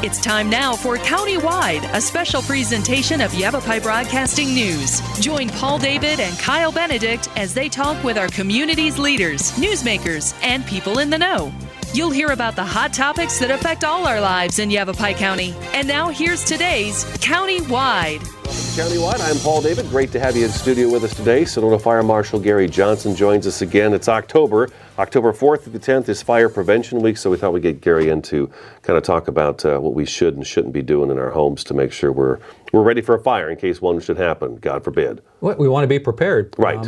It's time now for Countywide, a special presentation of Yavapai Broadcasting News. Join Paul David and Kyle Benedict as they talk with our community's leaders, newsmakers, and people in the know. You'll hear about the hot topics that affect all our lives in Yavapai County. And now here's today's Countywide. Countywide, I'm Paul David. Great to have you in studio with us today. Sedona Fire Marshal Gary Johnson joins us again. It's October 4th to the 10th is Fire Prevention Week, so we thought we'd get Gary in to kind of talk about what we should and shouldn't be doing in our homes to make sure we're ready for a fire in case one should happen, God forbid. Well, we want to be prepared. Right.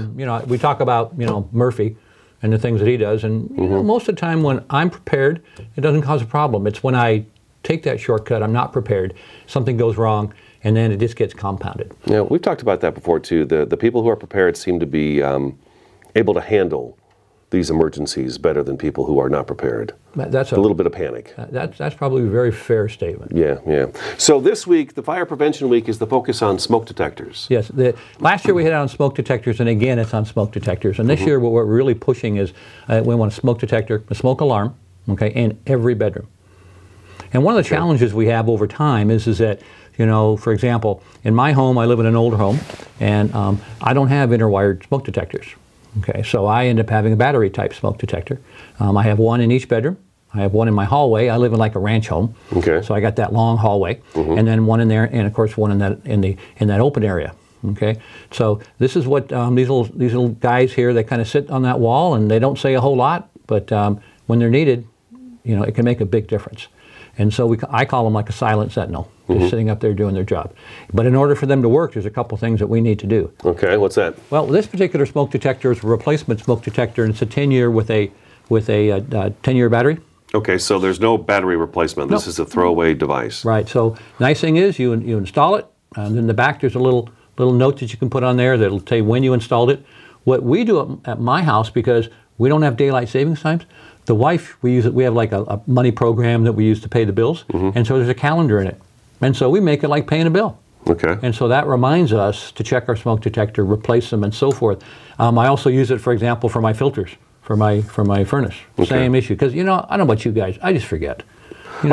We talk about, Murphy and the things that he does, and most of the time when I'm prepared, it doesn't cause a problem. It's when I take that shortcut, I'm not prepared, something goes wrong, and then it just gets compounded. Yeah, we've talked about that before too. The people who are prepared seem to be able to handle these emergencies better than people who are not prepared. That's a little bit of panic. That's probably a very fair statement. Yeah. So this week, the Fire Prevention Week is the focus on smoke detectors. Yes. Last year we had it on smoke detectors, and again it's on smoke detectors. And this year what we're really pushing is we want a smoke detector, a smoke alarm, in every bedroom. And one of the challenges we have over time is that, for example, in my home, I live in an older home, and I don't have interwired smoke detectors. Okay, so I end up having a battery type smoke detector. I have one in each bedroom. I have one in my hallway. I live in like a ranch home. Okay. So I got that long hallway, and then one in there, and of course one in that open area. Okay. So this is what these little guys here, they kind of sit on that wall, and they don't say a whole lot, but when they're needed, it can make a big difference. And so I call them like a silent sentinel, just sitting up there doing their job. But in order for them to work, there's a couple things that we need to do. Okay, what's that? Well, this particular smoke detector is a replacement smoke detector, and it's a 10-year with a 10-year battery. Okay, so there's no battery replacement. This is a throwaway device. Right. So nice thing is you install it, and in the back there's a little note that you can put on there that'll tell you when you installed it. What we do at my house, because we don't have daylight savings times, the wife, we have like a money program that we use to pay the bills, and so there's a calendar in it. And so we make it like paying a bill. Okay. And so that reminds us to check our smoke detector, replace them, and so forth. I also use it, for example, for my filters, for my furnace. Okay. Same issue. Because, I don't know about you guys, I just forget.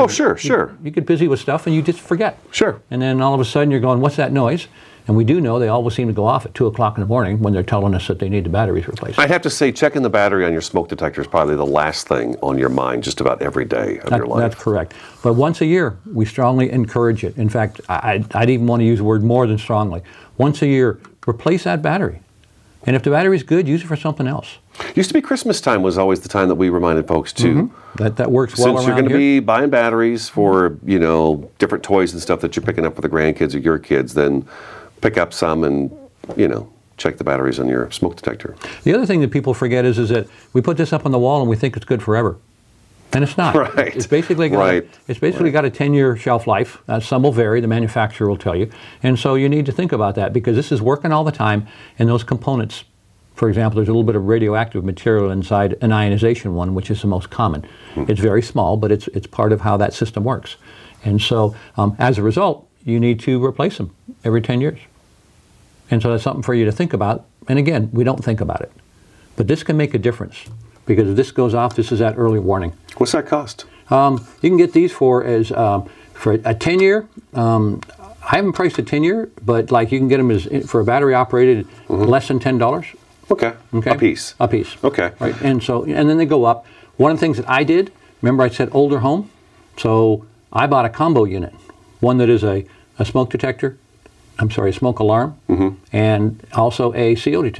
Sure. You get busy with stuff and you just forget. Sure. And then all of a sudden you're going, what's that noise? And we do know they always seem to go off at 2 o'clock in the morning when they're telling us that they need the batteries replaced. I'd have to say checking the battery on your smoke detector is probably the last thing on your mind just about every day of your life. That's correct. But once a year, we strongly encourage it. In fact, I'd even want to use the word more than strongly. Once a year, replace that battery. And if the battery's good, use it for something else. Used to be Christmas time was always the time that we reminded folks too. That works well around here. Since you're going to be buying batteries for, different toys and stuff that you're picking up for the grandkids or your kids, then pick up some and, check the batteries on your smoke detector. The other thing that people forget is that we put this up on the wall and we think it's good forever. And it's not. Right. It's basically got a 10-year shelf life. Some will vary, the manufacturer will tell you. And so you need to think about that because this is working all the time, and those components, for example, there's a little bit of radioactive material inside an ionization one, which is the most common. It's very small, but it's part of how that system works. And so as a result, you need to replace them every 10 years. And so that's something for you to think about. And again, we don't think about it. But this can make a difference because if this goes off, this is that early warning. What's that cost? You can get these for a 10-year. I haven't priced a 10-year, but like you can get them for a battery operated less than $10. Okay. A piece. A piece. Okay. Right. And then they go up. One of the things that I did, remember I said older home? So I bought a combo unit. One that is a smoke detector, a smoke alarm, and also a CO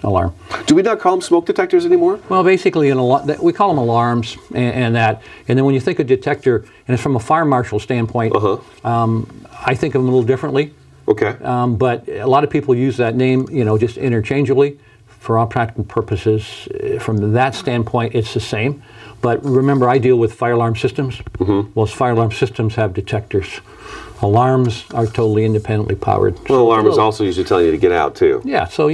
alarm. Do we not call them smoke detectors anymore? Well, basically, we call them alarms and that. And then when you think of detector, and it's from a fire marshal standpoint, I think of them a little differently. Okay. But a lot of people use that name, just interchangeably. For all practical purposes, from that standpoint, it's the same. But remember, I deal with fire alarm systems. Well, fire alarm systems have detectors. Alarms are totally independently powered. Well, alarm is also usually telling you to get out, too. Yeah, so,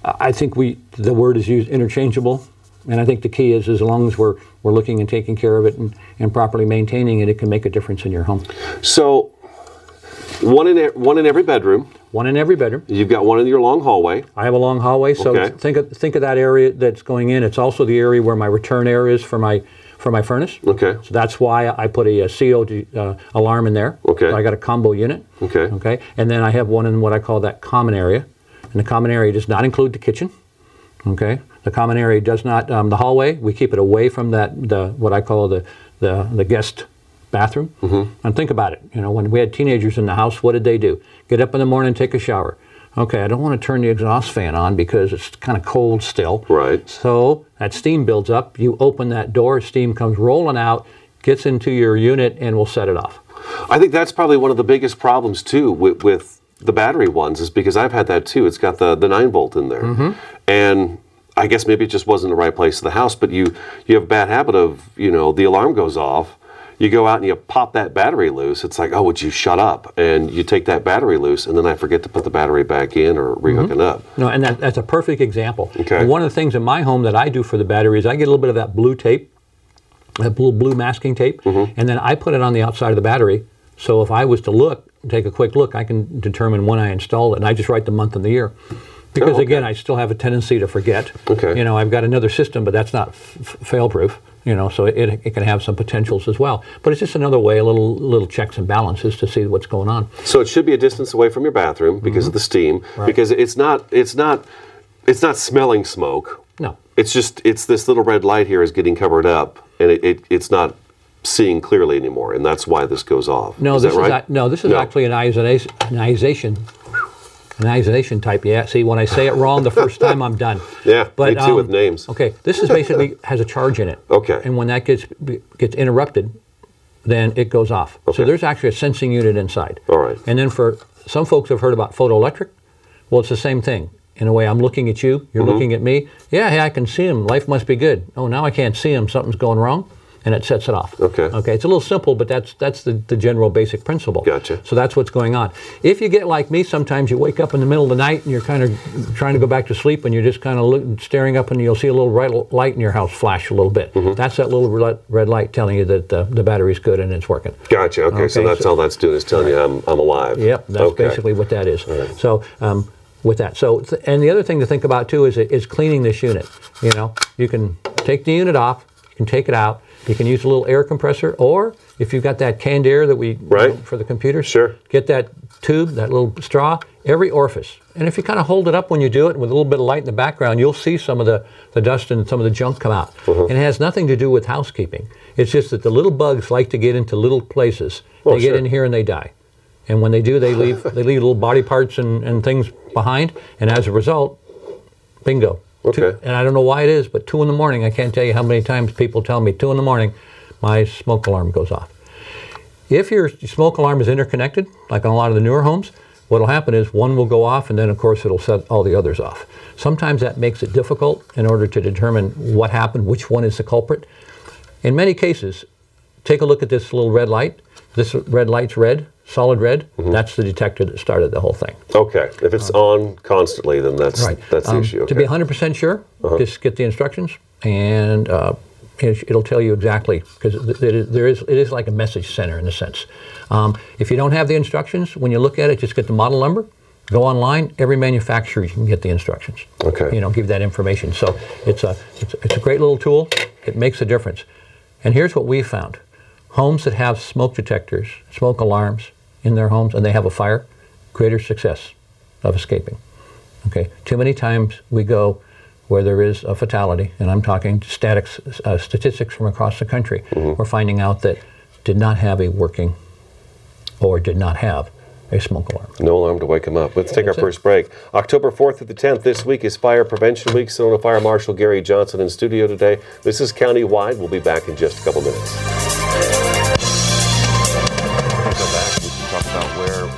I think the word is used interchangeable. And I think the key is as long as we're looking and taking care of it and properly maintaining it, it can make a difference in your home. So, one in every bedroom. One in every bedroom. You've got one in your long hallway. I have a long hallway, so think of that area that's going in. It's also the area where my return air is for for my furnace. Okay. So that's why I put a CO alarm in there. Okay. So I got a combo unit. Okay. Okay. And then I have one in what I call that common area. And the common area does not include the kitchen. Okay. The common area does not, the hallway, we keep it away from what I call the guest bathroom. And think about it. You know, when we had teenagers in the house, what did they do? Get up in the morning and take a shower. Okay, I don't want to turn the exhaust fan on because it's kind of cold still. Right. So that steam builds up. You open that door, steam comes rolling out, gets into your unit, and will set it off. I think that's probably one of the biggest problems too with the battery ones, is because I've had that too. It's got the 9-volt in there, and I guess maybe it just wasn't the right place in the house. But you have a bad habit of, you know, the alarm goes off. You go out and you pop that battery loose. It's like, oh, would you shut up? And you take that battery loose, and then I forget to put the battery back in or rehook it up. No, and that's a perfect example. Okay. And one of the things in my home that I do for the battery is I get a little bit of that blue tape, that blue masking tape, and then I put it on the outside of the battery. So if I was to take a quick look, I can determine when I installed it, and I just write the month and the year. Because again, I still have a tendency to forget. Okay. You know, I've got another system, but that's not fail-proof. You know, so it can have some potentials as well. But it's just another way, a little checks and balances to see what's going on. So it should be a distance away from your bathroom because of the steam, because it's not smelling smoke. No. It's this little red light here is getting covered up, and it's not seeing clearly anymore, and that's why this goes off. No, this is actually an ionization type. Yeah. See, when I say it wrong the first time, I'm done. Yeah. But, me too with names. Okay. This is basically has a charge in it. Okay. And when that gets interrupted, then it goes off. Okay. So there's actually a sensing unit inside. All right. And then for some folks have heard about photoelectric. Well, it's the same thing. In a way, I'm looking at you. You're looking at me. Yeah. Hey, I can see him. Life must be good. Oh, now I can't see him. Something's going wrong. And it sets it off. Okay. Okay. It's a little simple, but that's the general basic principle. Gotcha. So that's what's going on. If you get like me, sometimes you wake up in the middle of the night and you're kind of trying to go back to sleep, and you're just kind of staring up, and you'll see a little red light in your house flash a little bit. That's that little red light telling you that the battery's good and it's working. Gotcha. Okay. So that's all that's doing is telling you I'm alive. Yep. That's basically what that is. Right. So. With that, and the other thing to think about too is cleaning this unit. You know, you can take the unit off, you can take it out, you can use a little air compressor, or if you've got that canned air that we for the computers, get that tube, that little straw, every orifice. And if you kind of hold it up when you do it with a little bit of light in the background, you'll see some of the dust and some of the junk come out. And it has nothing to do with housekeeping. It's just that the little bugs like to get into little places. They get in here and they die. And when they do, they leave little body parts and things behind, and as a result, bingo. Okay. And I don't know why it is, but 2 in the morning, I can't tell you how many times people tell me 2 in the morning, my smoke alarm goes off. If your smoke alarm is interconnected, like on a lot of the newer homes, what will happen is one will go off, and then of course it'll set all the others off. Sometimes that makes it difficult in order to determine what happened, which one is the culprit. In many cases, take a look at this little red light. This red light's red. Solid red, that's the detector that started the whole thing. Okay. If it's on constantly, then that's the issue. Okay. To be 100% sure, just get the instructions, and it'll tell you exactly, because it is like a message center in a sense. If you don't have the instructions, when you look at it, just get the model number, go online. Every manufacturer, you can get the instructions. Okay. You know, give that information. So it's a great little tool. It makes a difference. And here's what we found. Homes that have smoke detectors, smoke alarms in their homes, and they have a fire, greater success of escaping. Okay. Too many times we go where there is a fatality, and I'm talking statistics from across the country. We're finding out that did not have a working or did not have a smoke alarm. No alarm to wake them up. Let's take our first break. October 4th through the 10th this week is Fire Prevention Week. Sedona Fire Marshal Gary Johnson in studio today. This is Countywide. We'll be back in just a couple minutes. Come back. We can talk about where we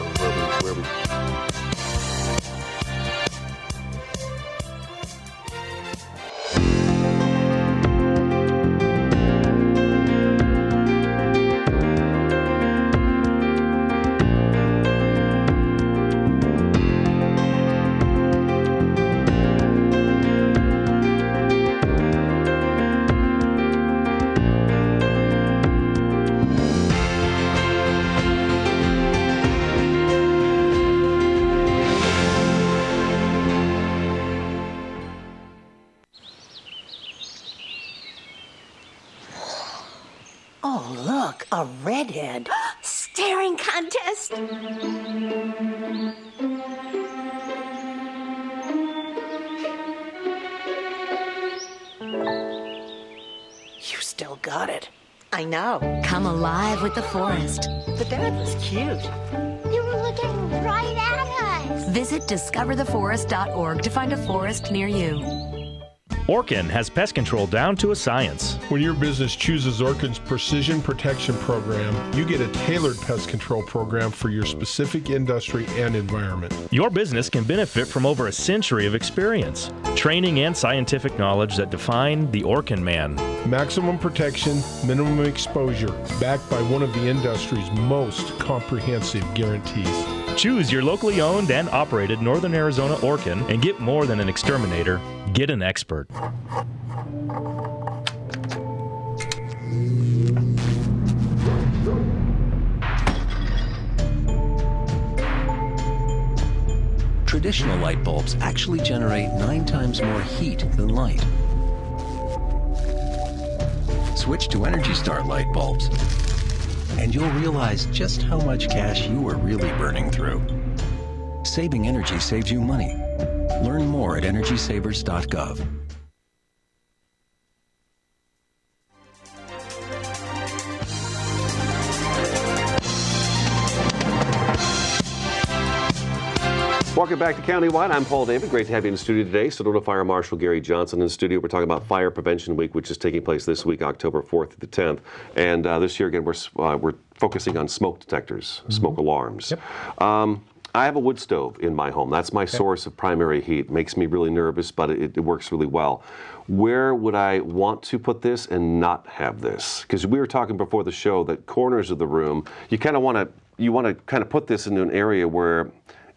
Look, a redhead. Staring contest. You still got it. I know. Come alive with the forest. The dad was cute. They were looking right at us. Visit discovertheforest.org to find a forest near you. Orkin has pest control down to a science. When your business chooses Orkin's Precision Protection Program, you get a tailored pest control program for your specific industry and environment. Your business can benefit from over a century of experience, training, and scientific knowledge that define the Orkin man. Maximum protection, minimum exposure, backed by one of the industry's most comprehensive guarantees. Choose your locally owned and operated Northern Arizona Orkin and get more than an exterminator. Get an expert. Traditional light bulbs actually generate 9 times more heat than light. Switch to Energy Star light bulbs, and you'll realize just how much cash you are really burning through. Saving energy saves you money. Learn more at EnergySavers.gov. Welcome back to Countywide. I'm Paul David. Great to have you in the studio today. Sedona Fire Marshal Gary Johnson in the studio. We're talking about Fire Prevention Week, which is taking place this week, October 4th to the 10th. And this year, again, we're focusing on smoke detectors, smoke alarms. Yep. I have a wood stove in my home. That's my source of primary heat. Makes me really nervous, but it works really well. Where would I want to put this and not have this? Because we were talking before the show that corners of the room, you kind of want to kind of put this into an area where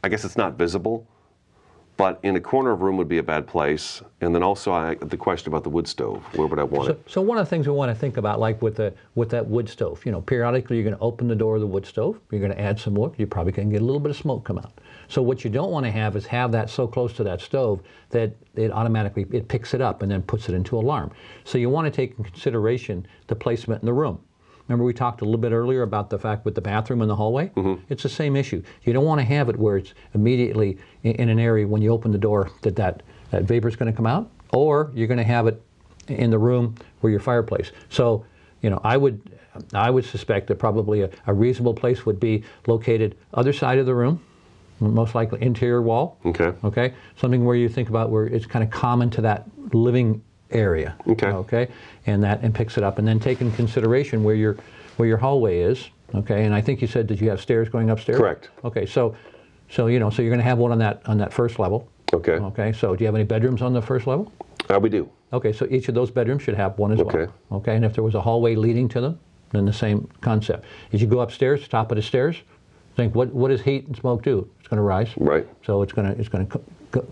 I guess it's not visible, but in a corner of a room would be a bad place. And then also the question about the wood stove, where would I want it? So one of the things we want to think about, like with that wood stove, periodically you're going to open the door of the wood stove, you're going to add some wood, you're probably going to get a little bit of smoke come out. So what you don't want to have is have that so close to that stove that it automatically picks it up and then puts it into alarm. So you want to take in consideration the placement in the room. Remember we talked a little bit earlier about the fact with the bathroom and the hallway? Mm-hmm. It's the same issue. You don't want to have it where it's immediately in an area when you open the door that vapor is going to come out, or you're going to have it in the room where your fireplace. So, I would suspect that probably a reasonable place would be located other side of the room, most likely interior wall. Okay. Okay. Something where you think about where it's kind of common to that living area. Okay. And picks it up, and then take in consideration where your hallway is. Okay. And I think you said that you have stairs going upstairs. Correct. Okay. So you're going to have one on that first level. Okay. Okay. So do you have any bedrooms on the first level? We do. Okay. So each of those bedrooms should have one as well. Okay. Okay. And if there was a hallway leading to them, then the same concept. As you go upstairs, top of the stairs, think what does heat and smoke do? It's going to rise. Right. So it's going to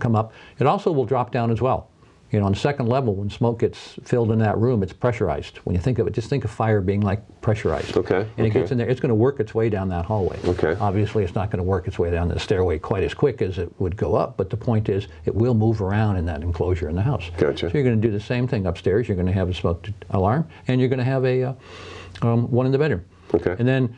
come up. It also will drop down as well. On the second level, when smoke gets filled in that room, it's pressurized. When you think of it, just think of fire being like pressurized. Okay. And it gets in there. It's going to work its way down that hallway. Okay. Obviously, it's not going to work its way down the stairway quite as quick as it would go up, but the point is it will move around in that enclosure in the house. Gotcha. So you're going to do the same thing upstairs. You're going to have a smoke alarm, and you're going to have a one in the bedroom. Okay. And then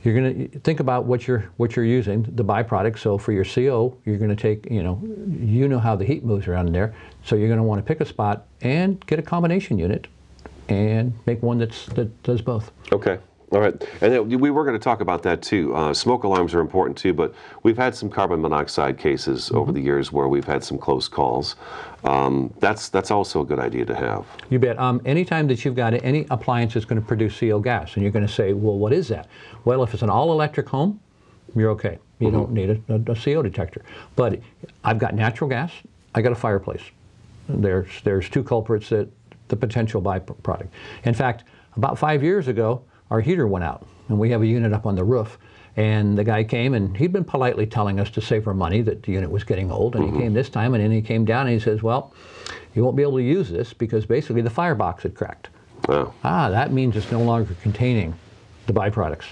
you're going to think about what you're using, the byproduct. So for your CO, you're going to take, you know how the heat moves around in there. So you're going to want to pick a spot and get a combination unit and make one that does both. Okay. All right. And then we were going to talk about that too. Smoke alarms are important too, but we've had some carbon monoxide cases over the years where we've had some close calls. That's also a good idea to have. You bet. Anytime that you've got any appliance that's going to produce CO gas, and you're going to say, well, what is that? Well, if it's an all-electric home, you're okay. You don't need a CO detector. But I've got natural gas. I got a fireplace. There's two culprits that the potential byproduct. In fact, about 5 years ago, our heater went out, and we have a unit up on the roof. And the guy came, and he'd been politely telling us to save our money, that the unit was getting old. And he came this time, and then he came down, and he says, well, you won't be able to use this because basically the firebox had cracked. Wow. That means it's no longer containing the byproducts.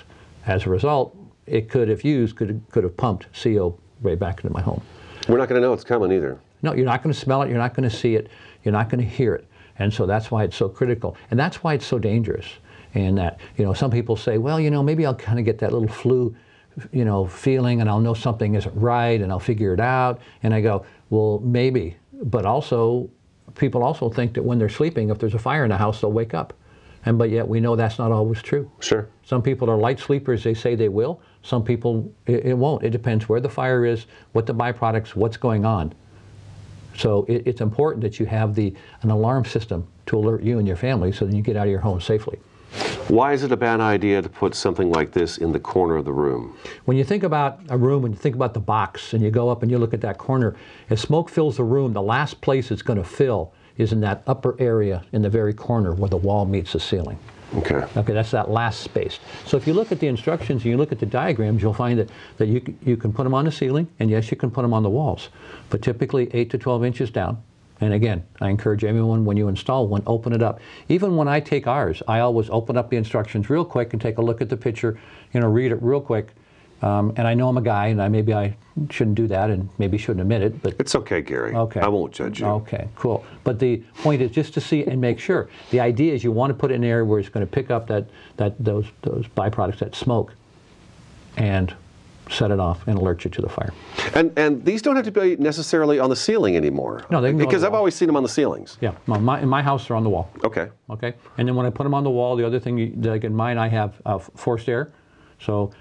As a result, it could, if used, could have pumped CO right back into my home. We're not going to know it's coming either. No, you're not going to smell it, you're not going to see it, you're not going to hear it. And so that's why it's so critical. And that's why it's so dangerous. And that, some people say, well, maybe I'll kind of get that little flu, feeling, and I'll know something isn't right, and I'll figure it out. And I go, well, maybe. But also, people also think that when they're sleeping, if there's a fire in the house, they'll wake up. But yet we know that's not always true. Sure. Some people are light sleepers. They say they will. Some people, it won't. It depends where the fire is, what the byproducts, what's going on. So it's important that you have an alarm system to alert you and your family so that you get out of your home safely. Why is it a bad idea to put something like this in the corner of the room? When you think about a room, when you think about the box, and you go up and you look at that corner, as smoke fills the room, the last place it's going to fill is in that upper area in the very corner where the wall meets the ceiling. Okay. Okay, that's that last space. So if you look at the instructions and you look at the diagrams, you'll find that you can put them on the ceiling, and yes, you can put them on the walls, but typically 8 to 12 inches down. And again, I encourage everyone, when you install one, open it up. Even when I take ours, I always open up the instructions real quick and take a look at the picture, read it real quick. And I know I'm a guy, and maybe I shouldn't do that, and maybe shouldn't admit it. But it's okay, Gary. Okay. I won't judge you. Okay, cool. But the point is just to see and make sure. The idea is you want to put it in an area where it's going to pick up those byproducts, that smoke, and set it off and alert you to the fire. And these don't have to be necessarily on the ceiling anymore. No, they can go because on the I've wall. always seen them on the ceilings. Yeah, in my house they're on the wall. Okay. Okay. And then when I put them on the wall, the other thing, like in mine, I have forced air, so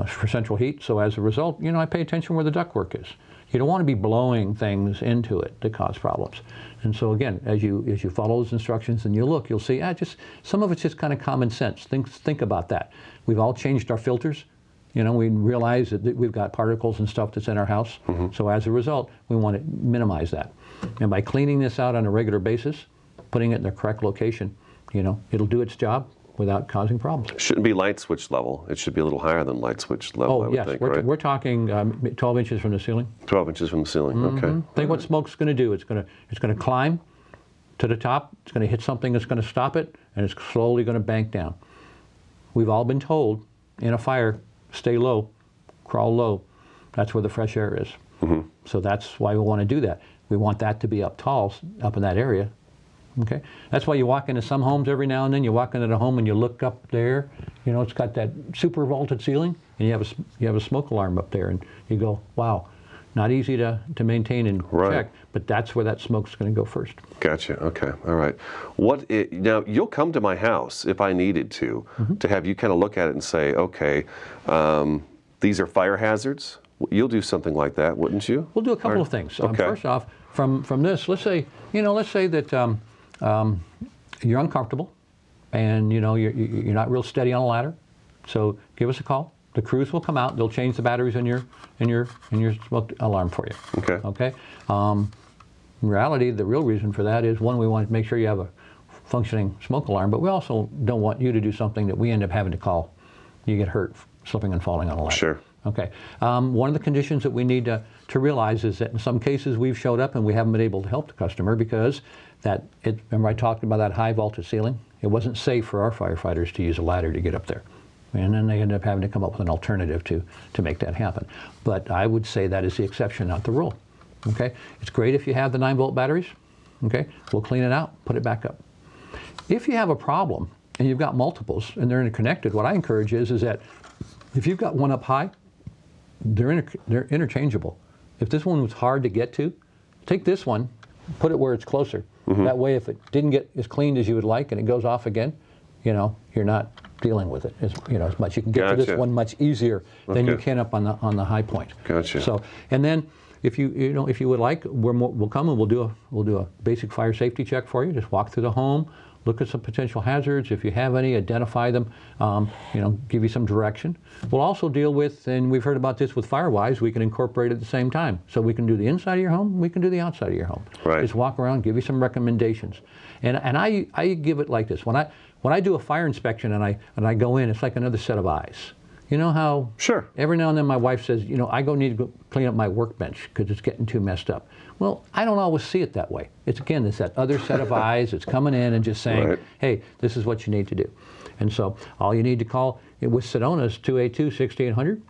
for central heat. So as a result, I pay attention where the ductwork is. You don't want to be blowing things into it that cause problems. And so again, as you follow those instructions and you look, you'll see, just some of it's just kind of common sense. Think about that. We've all changed our filters. We realize that we've got particles and stuff that's in our house. Mm-hmm. So as a result, we want to minimize that. And by cleaning this out on a regular basis, putting it in the correct location, it'll do its job without causing problems. It shouldn't be light switch level. It should be a little higher than light switch level, I would think, right? We're talking 12 inches from the ceiling. 12 inches from the ceiling, Mm-hmm. Okay. Think what smoke's going to do. It's going to climb to the top. It's going to hit something that's going to stop it, and it's slowly going to bank down. We've all been told in a fire, stay low, crawl low. That's where the fresh air is. Mm-hmm. So that's why we want to do that. We want that to be up tall, up in that area. Okay, that's why you walk into some homes every now and then. You walk into the home and you look up there. It's got that super vaulted ceiling, and you have a smoke alarm up there, and you go, wow, not easy to maintain and check. But that's where that smoke's going to go first. Gotcha. Okay. All right. Now you'll come to my house if I needed to have you kind of look at it and say, okay, these are fire hazards. You'll do something like that, wouldn't you? We'll do a couple of things. Okay. First off, from this, let's say that you're uncomfortable, and you're not real steady on a ladder. So give us a call. The crews will come out. They'll change the batteries in your smoke alarm for you. Okay. Okay. In reality, the real reason for that is, one, we want to make sure you have a functioning smoke alarm, but we also don't want you to do something that we end up having to call. You get hurt slipping and falling on a ladder. Sure. Okay. One of the conditions that we need to realize is that in some cases we've showed up and we haven't been able to help the customer because remember I talked about that high vaulted ceiling? It wasn't safe for our firefighters to use a ladder to get up there. And then they ended up having to come up with an alternative to make that happen. But I would say that is the exception, not the rule. Okay? It's great if you have the 9-volt batteries. Okay? We'll clean it out, put it back up. If you have a problem and you've got multiples and they're interconnected, what I encourage is that if you've got one up high, they're interchangeable. If this one was hard to get to, take this one, put it where it's closer. Mm-hmm. That way, if it didn't get as cleaned as you would like and it goes off again, you're not dealing with it as much. You can get to this one much easier than you can up on the high point. Gotcha. So, and then if you would like, we'll come and we'll do a basic fire safety check for you. Just walk through the home, look at some potential hazards. If you have any, identify them. Give you some direction. We'll also deal with, and we've heard about this with FireWise, we can incorporate at the same time. So we can do the inside of your home, we can do the outside of your home. Right. Just walk around, give you some recommendations. And I give it like this. When I do a fire inspection and I go in, it's like another set of eyes. You know how Sure. Every now and then my wife says, I need to go clean up my workbench because it's getting too messed up. Well, I don't always see it that way. It's that other set of eyes that's coming in and just saying, Right. hey, this is what you need to do. And so all you need to call with Sedona is 282-6800.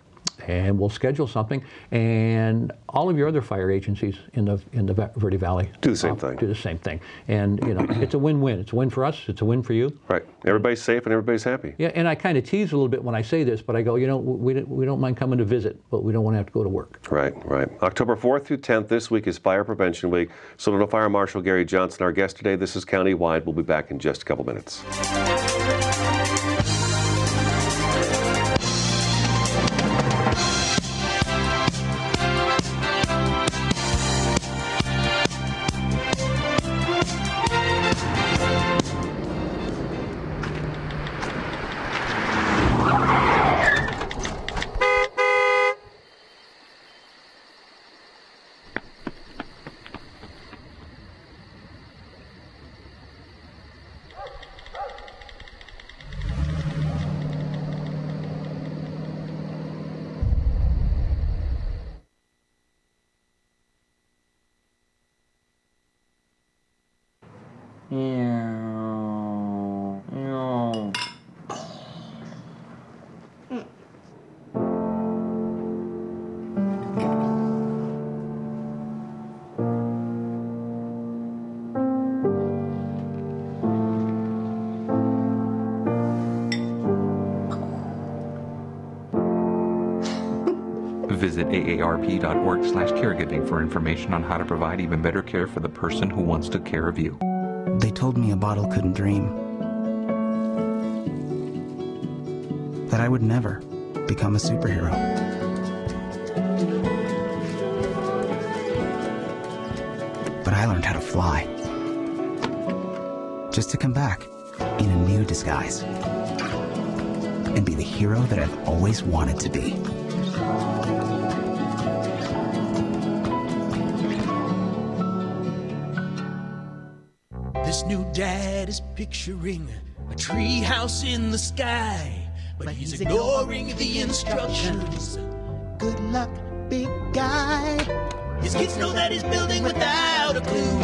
and we'll schedule something. And all of your other fire agencies in the Verde Valley do the same thing. Do the same thing. And it's a win-win. It's a win for us. It's a win for you. Right. Everybody's safe and everybody's happy. Yeah. And I kind of tease a little bit when I say this, but I go, we don't mind coming to visit, but we don't want to have to go to work. Right. October 4th through 10th this week is Fire Prevention Week. Sedona Fire Marshal Gary Johnson, our guest today. This is Countywide. We'll be back in just a couple minutes. Visit aarp.org/caregiving for information on how to provide even better care for the person who wants to care of you. They told me a bottle couldn't dream. That I would never become a superhero. But I learned how to fly. Just to come back in a new disguise. And be the hero that I've always wanted to be. This new dad is picturing a tree house in the sky, but he's ignoring the instructions. Good luck, big guy. His kids know that he's building without a clue.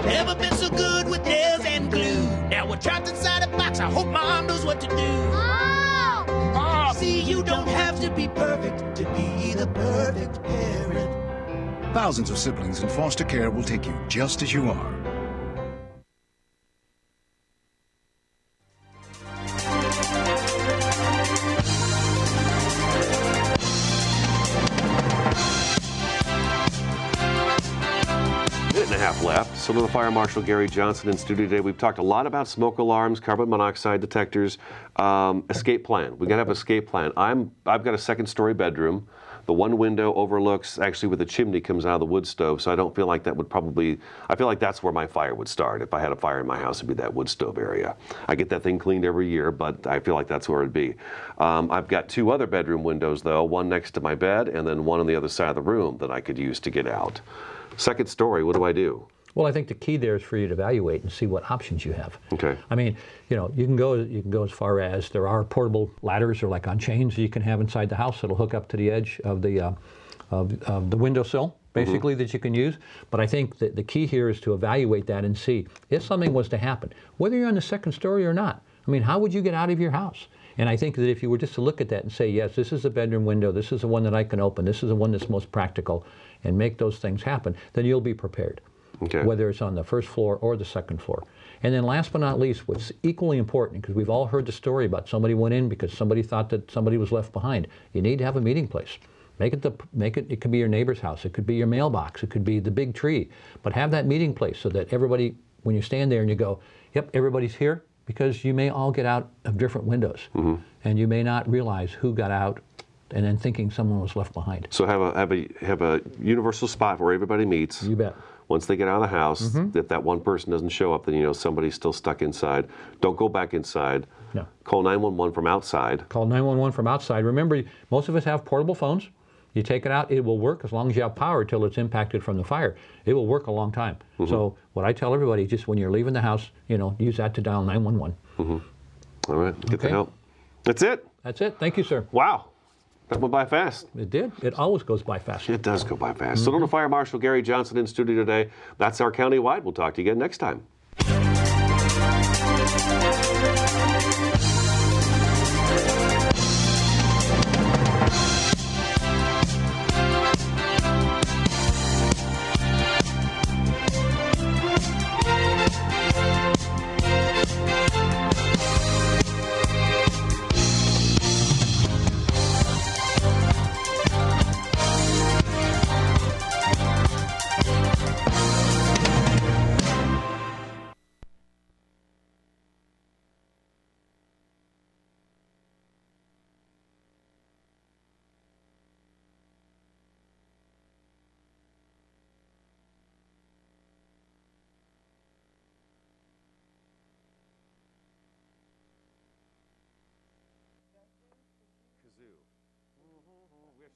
Never been so good with nails and glue. Now we're trapped inside a box. I hope mom knows what to do. Oh! See, you don't have to be perfect to be the perfect parent. Thousands of siblings in foster care will take you just as you are. Left. Sedona Fire Marshal Gary Johnson in studio today. We've talked a lot about smoke alarms, carbon monoxide detectors, escape plan. We got to have an escape plan. I've got a second-story bedroom. The one window overlooks actually where the chimney comes out of the wood stove, so I don't feel like that would probably. I feel like that's where my fire would start. If I had a fire in my house, it'd be that wood stove area. I get that thing cleaned every year, but I feel like that's where it'd be. I've got two other bedroom windows though, one next to my bed and then one on the other side of the room that I could use to get out. Second story, what do I do? Well, I think the key there is for you to evaluate and see what options you have. Okay. I mean, you can go as far as there are portable ladders or like on chains you can have inside the house that'll hook up to the edge of the windowsill, basically, that you can use. But I think that the key here is to evaluate that and see if something was to happen, whether you're on the second story or not. I mean, how would you get out of your house? And I think that if you were just to look at that and say, yes, this is a bedroom window, this is the one that I can open, this is the one that's most practical, and make those things happen, then you'll be prepared. Okay. Whether it's on the first floor or the second floor. And then last but not least, what's equally important, because we've all heard the story about somebody went in because somebody thought that somebody was left behind. You need to have a meeting place. It could be your neighbor's house, it could be your mailbox, it could be the big tree, but have that meeting place so that everybody, when you stand there and you go, yep, everybody's here, because you may all get out of different windows, and you may not realize who got out and then thinking someone was left behind. So have a universal spot where everybody meets. You bet. Once they get out of the house, if that one person doesn't show up, then you know somebody's still stuck inside. Don't go back inside. No. Call 911 from outside. Call 911 from outside. Remember, most of us have portable phones. You take it out, it will work as long as you have power till it's impacted from the fire. It will work a long time. So what I tell everybody, just when you're leaving the house, use that to dial 911. All right, get the help. That's it. That's it. Thank you, sir. Wow. That went by fast. It did. It always goes by fast. It does go by fast. Sedona Fire Marshal Gary Johnson in studio today. That's our Countywide. We'll talk to you again next time.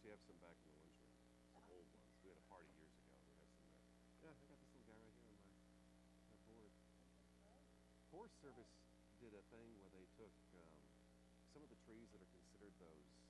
actually have some back in the lunchroom, some old ones. We had a party years ago. We have some there. Yeah, I got this little guy right here on my board. Forest Service did a thing where they took some of the trees that are considered those